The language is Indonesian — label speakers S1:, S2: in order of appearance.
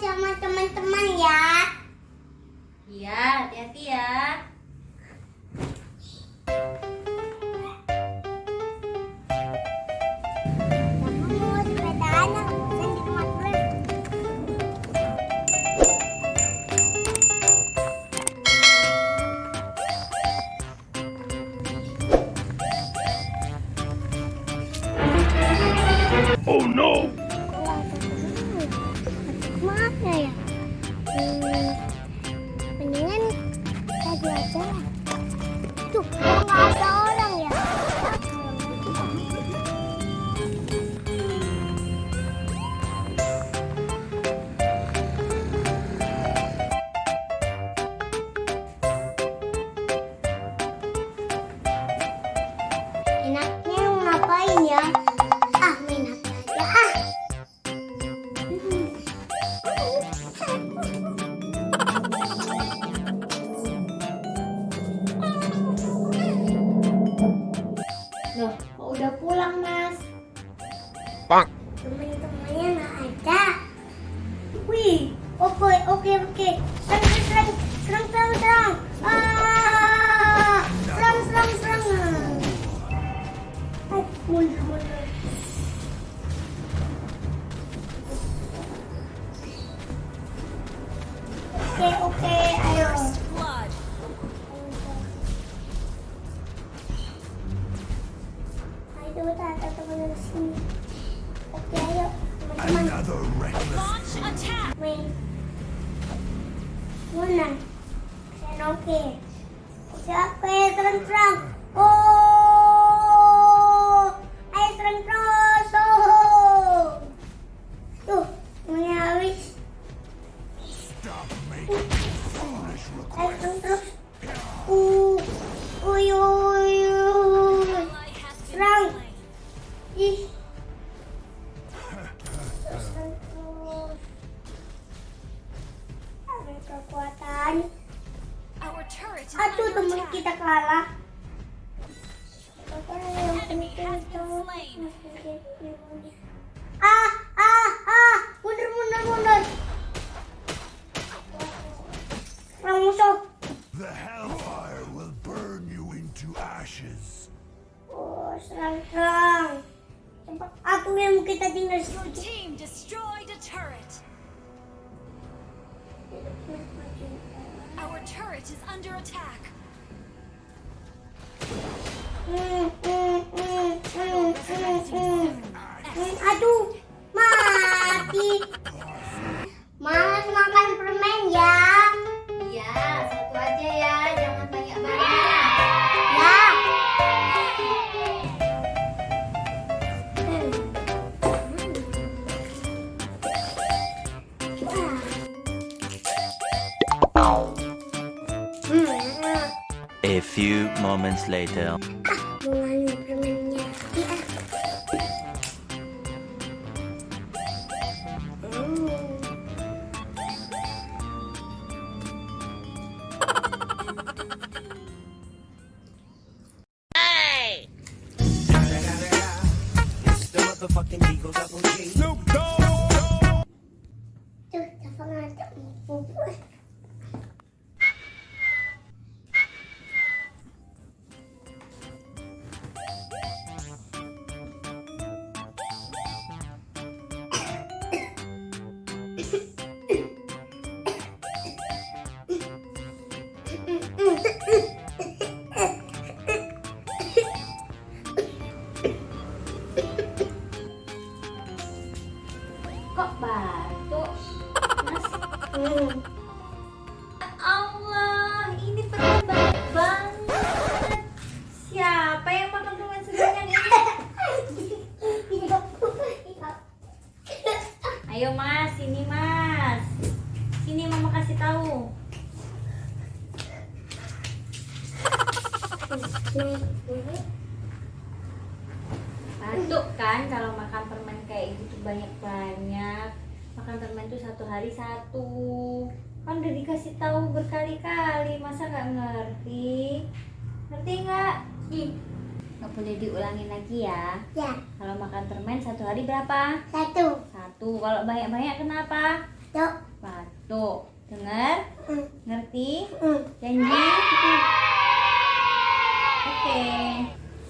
S1: sama teman-teman ya.
S2: Iya, hati-hati ya.
S3: Oh no!
S1: Mana ya? Mendingan tadi aja lah. Tuh, kok nggak ada orang ya? Enaknya ngapain ya? Ah, main HP aja ah.
S2: Loh, kok udah pulang, Mas?
S3: Bang!
S1: Teman-temannya nggak ada. Wih, oke. Serang. Ah, serang. Mundur. Oke, ayo. Ayo, ada teman dari sini. Oke, ayo, teman-teman.
S3: Another reckless.
S1: Main. Mana? Oke. Oke, serang. Oh, ayo serang terus. Tuh, temannya habis.
S3: Stop making foolish
S1: Ayo
S3: requests.
S1: serang terus. Uy. Serang. Ih. Serang terus. Ada kekuatan. Aduh, teman kita kalah. Yang penting mundur. Serang musuh.
S3: The hellfire will burn you into ashes.
S1: Oh, serang. Cepat, aku yang kita tinggal
S4: Your
S1: setuju.
S4: team destroyed a turret. Our turret is under attack.
S1: Aduh, mati. Mas makan permen ya.
S2: Iya, satu aja ya, jangan banyak-banyak.
S1: Ya.
S5: A few moments later.
S1: Buang permennya. Tuh, siapa ngantuk pupu.
S2: Kok batuk, Mas? Allah, ini permen banyak banget. Siapa yang makan permen sebanyak ini? Ayo Mas, sini Mas. Sini Mama kasih tahu. Batuk kan kalau makan permen kayak gitu banyak-banyak. Makan permen tuh satu hari satu. Kan udah dikasih tahu berkali-kali, masa nggak ngerti? Ngerti nggak? Nggak boleh diulangin lagi ya.
S1: Ya,
S2: Kalau makan permen satu hari berapa?
S1: satu.
S2: Satu. Kalau banyak-banyak kenapa?
S1: Tuh,
S2: Patu. Dengar? Ngerti? Janji?